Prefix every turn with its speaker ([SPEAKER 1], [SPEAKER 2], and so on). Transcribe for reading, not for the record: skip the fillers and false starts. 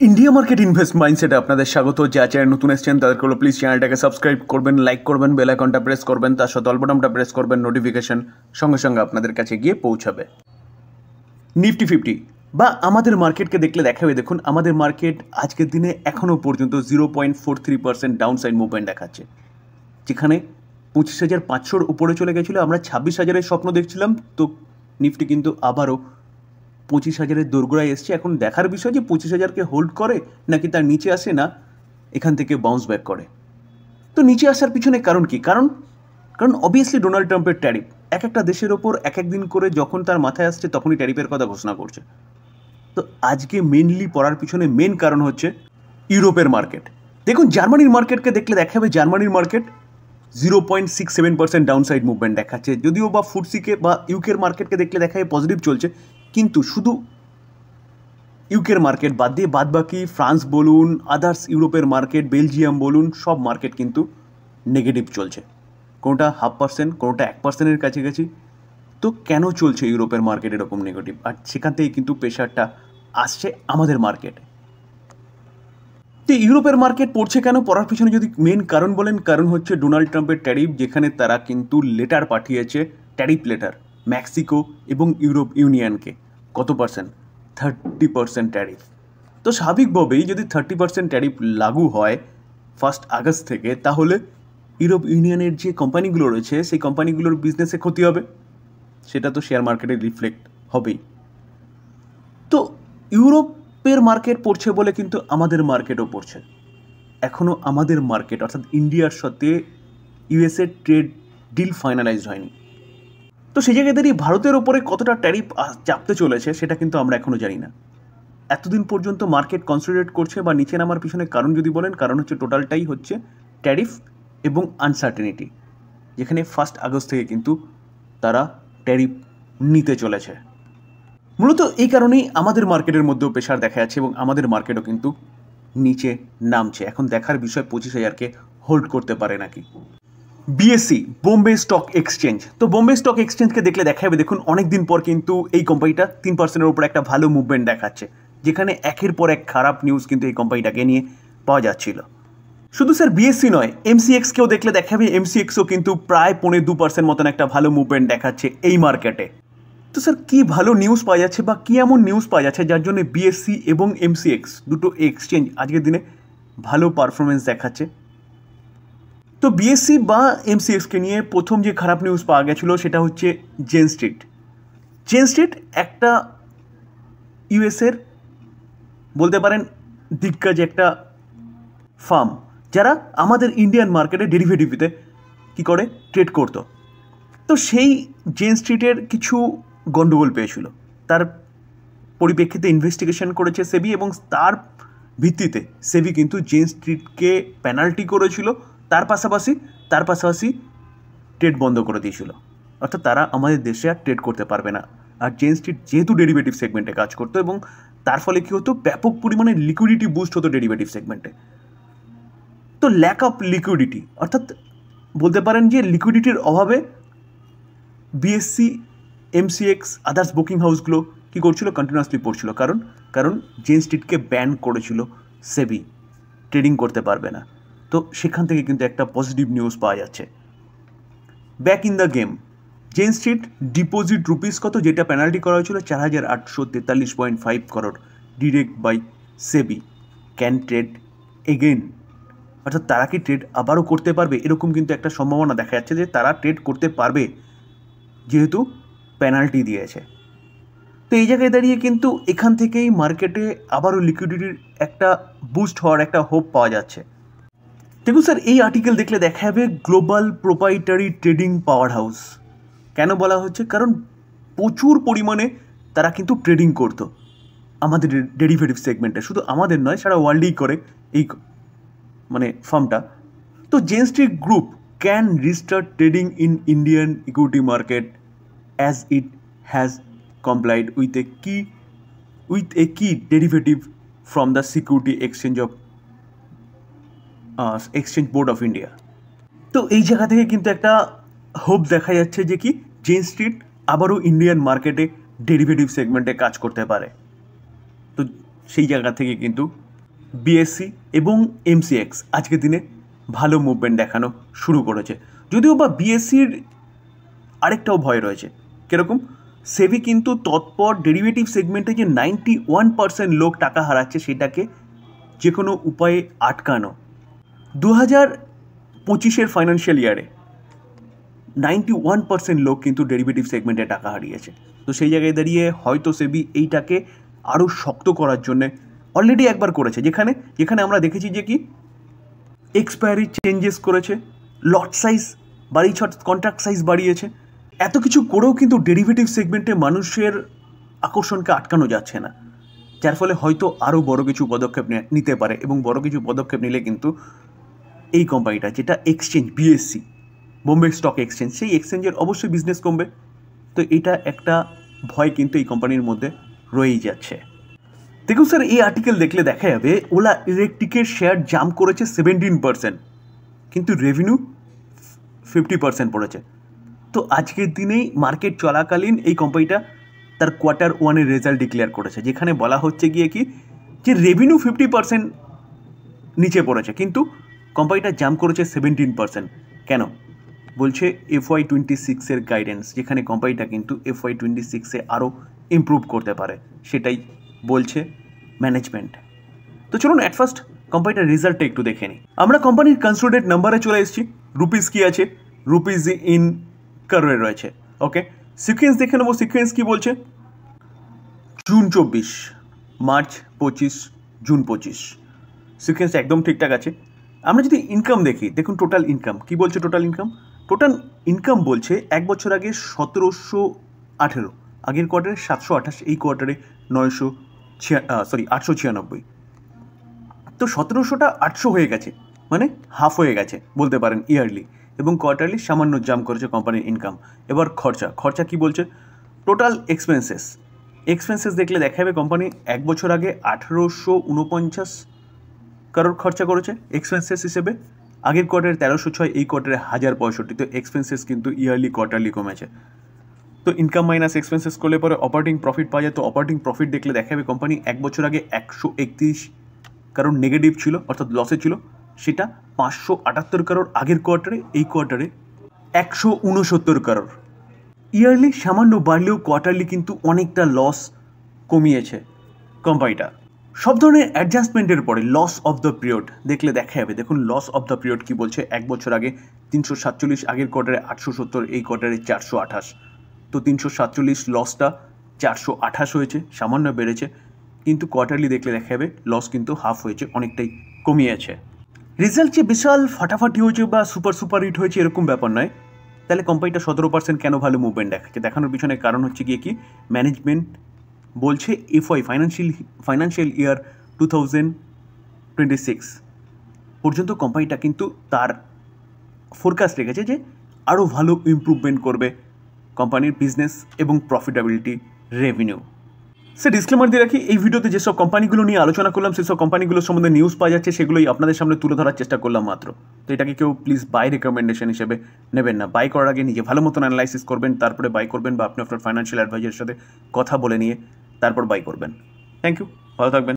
[SPEAKER 1] India market invest माइंडसेटे आपनादेर स्वागत। जा चैनल नतून एसेछेन तादेरके बलबो प्लिज चैनलटाके सबस्क्राइब करबेन, लाइक करबेन, बेल आइकनटा प्रेस करबेन, तार साथे अल बाटनटा प्रेस करबेन, नोटिफिकेशन संगे संगे आपनादेर काछे गिये पौঁছাবে। निफ्टी 50 বা আমাদের মার্কেটকে দেখলে দেখাবে, দেখুন আমাদের মার্কেট আজকের দিনে এখনও পর্যন্ত 0.43% ডাউনসাইড মুভমেন্ট দেখাচ্ছে, যেখানে 25,500 উপরে চলে গেছিলো। আমরা 26,000-এর স্বপ্ন দেখছিলাম, তো নিফটি কিন্তু আবারও 25,000-এর দোরগোড়ায় এসছে। এখন দেখার বিষয় যে 25,000-কে হোল্ড করে নাকি তার নিচে আসে, না এখান থেকে বাউন্স ব্যাক করে। তো নিচে আসার পিছনে কারণ কি? কারণ অবভিয়াসলি ডোনাল্ড ট্রাম্পের ট্যারিফ এক একটা দেশের ওপর এক একদিন করে যখন তার মাথায় আসছে তখনই ট্যারিফের কথা ঘোষণা করছে। তো আজকে মেনলি পড়ার পিছনে মেন কারণ হচ্ছে ইউরোপের মার্কেট। দেখুন জার্মানির মার্কেটকে দেখলে দেখাবে, জার্মানির মার্কেট 0.67% ডাউনসাইড মুভমেন্ট দেখাচ্ছে। যদিও বা ফুটসিকে বা ইউকের মার্কেটকে দেখলে দেখাবে পজিটিভ চলছে, কিন্তু শুধু ইউকের মার্কেট বাদ দিয়ে বাদ বাকি ফ্রান্স বলুন, আদার্স ইউরোপের মার্কেট, বেলজিয়াম বলুন, সব মার্কেট কিন্তু নেগেটিভ চলছে। কোনোটা 0.5%, কোনোটা 1%-এর কাছাকাছি। তো কেন চলছে ইউরোপের মার্কেট এরকম নেগেটিভ? আর সেখান থেকেই কিন্তু প্রেশারটা আসছে আমাদের মার্কেটে। তো ইউরোপের মার্কেট পড়ছে কেন? পড়ার পিছনে যদি মেন কারণ বলেন, কারণ হচ্ছে ডোনাল্ড ট্রাম্পের ট্যারিফ, যেখানে তারা কিন্তু লেটার পাঠিয়েছে, ট্যারিফ লেটার মেক্সিকো এবং ইউরোপ ইউনিয়নকে। কত পার্সেন্ট? 30% ট্যারিফ। তো স্বাভাবিকভাবেই যদি 30% ট্যারিফ লাগু হয় 1 আগস্ট থেকে, তাহলে ইউরোপ ইউনিয়নের যে কোম্পানিগুলো রয়েছে সেই কোম্পানিগুলোর বিজনেসে ক্ষতি হবে, সেটা তো শেয়ার মার্কেটে রিফ্লেক্ট হবেই। তো ইউরোপের মার্কেট পড়ছে বলে কিন্তু আমাদের মার্কেটও পড়ছে। এখনও আমাদের মার্কেট অর্থাৎ ইন্ডিয়ার সাথে ইউএসএ ট্রেড ডিল ফাইনালাইজড হয়নি। তো সেই জায়গায় দাঁড়িয়ে ভারতের ওপরে কতটা ট্যারিফ চাপতে চলেছে সেটা কিন্তু আমরা এখনও জানি না। এতদিন পর্যন্ত মার্কেট কনসলিডেট করছে বা নিচে নামার পিছনে কারণ যদি বলেন, কারণ হচ্ছে টোটালটাই হচ্ছে ট্যারিফ এবং আনসার্টেনিটি, যেখানে 1 আগস্ট থেকে কিন্তু তারা ট্যারিফ নিতে চলেছে। মূলত এই কারণেই আমাদের মার্কেটের মধ্যেও প্রেশার দেখা যাচ্ছে এবং আমাদের মার্কেটও কিন্তু নিচে নামছে। এখন দেখার বিষয় 25,000-কে হোল্ড করতে পারে নাকি। BSc, Bombay stock exchange. তো বোম্বে স্টক এক্সচেঞ্জকে দেখলে দেখা যাবে, দেখুন অনেক দিন পর কিন্তু এই কোম্পানিটা 3%-এর উপর একটা ভালো মুভমেন্ট দেখাচ্ছে, যেখানে একের পর এক খারাপ নিউজ কিন্তু এই কোম্পানিটাকে নিয়ে পাওয়া যাচ্ছিল। শুধু স্যার বিএসসি নয়, এমসিএক্সকেও দেখলে দেখা যাবে, এমসিএক্সও কিন্তু প্রায় 2.5% মতন একটা ভালো মুভমেন্ট দেখাচ্ছে এই মার্কেটে। তো স্যার কী ভালো নিউজ পাওয়া যাচ্ছে বা কী এমন নিউজ পাওয়া যাচ্ছে যার জন্য বিএসসি এবং এমসিএক্স দুটো এক্সচেঞ্জ আজকের দিনে ভালো পারফরমেন্স দেখাচ্ছে? তো বিএসসি বা এমসিএক্সকে নিয়ে প্রথম যে খারাপ নিউজ পাওয়া গেছিলো সেটা হচ্ছে জেন স্ট্রিট। জেন স্ট্রিট একটা ইউএসের বলতে পারেন দিগ্গজ একটা ফার্ম, যারা আমাদের ইন্ডিয়ান মার্কেটে ডেরিভেটিভতে কী করে ট্রেড করতো। তো সেই জেন স্ট্রিটের কিছু গণ্ডগোল পেয়েছিল, তার পরিপ্রেক্ষিতে ইনভেস্টিগেশন করেছে সেবি এবং তার ভিত্তিতে সেবি কিন্তু জেন স্ট্রিটকে পেনাল্টি করেছিল, তার পাশাপাশি ট্রেড বন্ধ করে দিয়েছিল, অর্থাৎ তারা আমাদের দেশে আর ট্রেড করতে পারবে না। আর জেন স্ট্রিট যেহেতু ডেরিভেটিভ সেগমেন্টে কাজ করতো এবং তার ফলে কী হতো, ব্যাপক পরিমাণে লিকুইডিটি বুস্ট হতো ডেরিভেটিভ সেগমেন্টে। তো ল্যাক অফ লিকুইডিটি, অর্থাৎ বলতে পারেন যে লিকুইডিটির অভাবে বিএসসি, এমসিএক্স, আদার্স বুকিং হাউসগুলো কী করছিল, কন্টিনিউয়াসলি পড়ছিল। কারণ জেন স্ট্রিটকে ব্যান করেছিল সেবি, ট্রেডিং করতে পারবে না। তো সেখান থেকে কিন্তু একটা পজিটিভ নিউজ পাওয়া যাচ্ছে। Back in the game, Jane Street deposit rupees কত, যেটা পেনাল্টি করা হয়েছিল 4,843.5 crore direct by SEBI, can trade again, অর্থাৎ তারা কি ট্রেড আবারও করতে পারবে, এরকম কিন্তু একটা সম্ভাবনা দেখা যাচ্ছে যে তারা ট্রেড করতে পারবে যেহেতু পেনাল্টি দিয়েছে। তো এই জায়গায় দাঁড়িয়ে কিন্তু এখান থেকেই মার্কেটে আবারও লিকুইডিটির একটা বুস্ট হওয়ার একটা হোপ পাওয়া যাচ্ছে। দেখুন স্যার, এই আর্টিকেল দেখলে দেখা যাবে global proprietary trading power house. কেন বলা হচ্ছে? কারণ প্রচুর পরিমাণে তারা কিন্তু ট্রেডিং করতো আমাদের ডেরিভেটিভ সেগমেন্টে, শুধু আমাদের নয় সারা ওয়ার্ল্ডেই করে এই ফার্মটা। তো Jane Street Group can restart trading in Indian equity market as it has complied with a key derivative from the Security Exchange Board of India. তো এই জায়গা থেকে কিন্তু একটা হোপ দেখা যাচ্ছে যে কি জেন স্ট্রিট আবারও ইন্ডিয়ান মার্কেটে ডেরিভেটিভ সেগমেন্টে কাজ করতে পারে। তো সেই জায়গা থেকে কিন্তু বিএসসি এবং এমসিএক্স আজকের দিনে ভালো মুভমেন্ট দেখানো শুরু করেছে। যদিও বা বিএসসির আরেকটাও ভয় রয়েছে, কীরকম? সেবি কিন্তু তৎপর ডেরিভেটিভ সেগমেন্টে যে 91% লোক টাকা হারাচ্ছে সেটাকে যে কোনো উপায়ে আটকানো। 2025 ফাইন্যান্সিয়াল ইয়ারে 91% লোক কিন্তু ডেরিভেটিভ সেগমেন্টে টাকা হারিয়েছে। তো সেই জায়গায় দাঁড়িয়ে হয়তো সেবি এইটাকে আরও শক্ত করার জন্যে অলরেডি একবার করেছে, যেখানে আমরা দেখেছি যে কি এক্সপায়ারি চেঞ্জেস করেছে, লট সাইজ বাড়িয়েছে, কন্ট্রাক্ট সাইজ বাড়িয়েছে। এত কিছু করেও কিন্তু ডেরিভেটিভ সেগমেন্টে মানুষের আকর্ষণকে আটকানো যাচ্ছে না, যার ফলে হয়তো আরও বড় কিছু পদক্ষেপ নিতে পারে। এবং বড় কিছু পদক্ষেপ নিলে কিন্তু এই কোম্পানিটা, যেটা exchange BSc Bombay stock exchange, সেই এক্সচেঞ্জের অবশ্যই বিজনেস কমবে। তো এটা একটা ভয় কিন্তু এই কোম্পানির মধ্যে রয়েই যাচ্ছে। দেখুন স্যার, এই আর্টিকেল দেখলে দেখা যাবে ওলা ইলেকট্রিকের শেয়ার জাম্প করেছে 17%, কিন্তু রেভিনিউ 50% পড়েছে। তো আজকের দিনেই মার্কেট চলাকালীন এই কোম্পানিটা তার Q1 রেজাল্ট ডিক্লেয়ার করেছে, যেখানে বলা হচ্ছে গিয়ে কি যে রেভিনিউ 50% নিচে পড়েছে, কিন্তু কোম্পানিটা জাম্প করেছে 17%। কেন? বলছে FY26 গাইডেন্স, যেখানে কোম্পানিটা কিন্তু FY26 আরও ইমপ্রুভ করতে পারে, সেটাই বলছে ম্যানেজমেন্ট। তো চলুন অ্যাট ফার্স্ট কোম্পানিটার রেজাল্টটা একটু দেখে নিই। আমরা কোম্পানির কনসোলিডেটেড নাম্বারে চলে এসেছি। রুপিস কি আছে? রুপিস ইন কারোরে রয়েছে। ওকে, সিকোয়েন্স দেখে নেবো। সিকোয়েন্স কি বলছে? June 24, March 25, June 25। সিকোয়েন্স একদম ঠিকঠাক আছে। আমরা যদি ইনকাম দেখি, দেখুন টোটাল ইনকাম কি বলছে। টোটাল ইনকাম বলছে এক বছর আগে 1718, আগের কোয়ার্টারে 728, এই কোয়ার্টারে 896। তো 1700টা 800 হয়ে গেছে, মানে হাফ হয়ে গেছে বলতে পারেন ইয়ারলি। এবং কোয়ার্টারলি সামান্য জাম্প করেছে কোম্পানির ইনকাম। এবার খরচা কি বলছে? টোটাল এক্সপেন্সেস দেখলে দেখা যাবে কোম্পানি এক বছর আগে 1849 কারোর খরচা করেছে এক্সপেন্সেস হিসেবে, আগের কোয়ার্টারে 1306, এই কোয়ার্টারে 1065। তো এক্সপেন্সেস কিন্তু ইয়ারলি কোয়ার্টারলি কমেছে। তো ইনকাম মাইনাস এক্সপেন্সেস করলে পরে অপারেটিং প্রফিট পাওয়া যায়। তো অপারেটিং প্রফিট দেখলে দেখা যাবে কোম্পানি এক বছর আগে 131 কারোর নেগেটিভ ছিল, অর্থাৎ লসে ছিল, সেটা 578 কারোর আগের কোয়ার্টারে, এই কোয়ার্টারে 169 কারোর। ইয়ারলি সামান্য বাড়লেও কোয়ার্টারলি কিন্তু অনেকটা লস কমিয়েছে কোম্পানিটা। সব ধরনের অ্যাডজাস্টমেন্টের পরে লস অফ দ্য পিরিয়ড দেখলে দেখা যাবে। দেখুন লস অফ দ্য পিরিয়ড কি বলছে? এক বছর আগে 347, আগের কোয়ার্টারে 870, এই কোয়ার্টারে 428। তো 347 লসটা 428 হয়েছে, সামান্য বেড়েছে। কিন্তু কোয়ার্টারলি দেখলে দেখা যাবে লস কিন্তু হাফ হয়েছে, অনেকটাই কমিয়েছে। রেজাল্ট যে বিশাল ফাটাফাটি হয়েছে বা সুপার হিট হয়েছে এরকম ব্যাপার নয়। তাহলে কোম্পানিটা 17% কেন ভালো মুভমেন্ট দেখাচ্ছে? দেখানোর পিছনে কারণ হচ্ছে গিয়ে কি ম্যানেজমেন্ট বলছে ফাইন্যান্সিয়াল ইয়ার 2026 পর্যন্ত কোম্পানিটা কিন্তু তার ফোরকাস্ট রেখেছে যে আরও ভালো ইমপ্রুভমেন্ট করবে কোম্পানির বিজনেস এবং প্রফিটেবিলিটি, রেভিনিউ। সে ডিসক্লেমার দিয়ে রাখি, এই ভিডিওতে যেসব কোম্পানিগুলো নিয়ে আলোচনা করলাম সেসব কোম্পানিগুলোর সম্বন্ধে নিউজ পাওয়া যাচ্ছে, সেগুলোই আপনাদের সামনে তুলে ধরার চেষ্টা করলাম মাত্র। তো এটাকে কেউ প্লিজ বাই রেকমেন্ডেশন হিসেবে নেবেন না। বাই করার আগে নিজে ভালো মতন অ্যানালাইসিস করবেন, তারপরে বাই করবেন, বা আপনি আপনার ফাইন্যান্সিয়াল অ্যাডভাইজারের সাথে কথা বলে নিয়ে তারপর বাই করবেন। থ্যাংক ইউ, ভালো থাকবেন।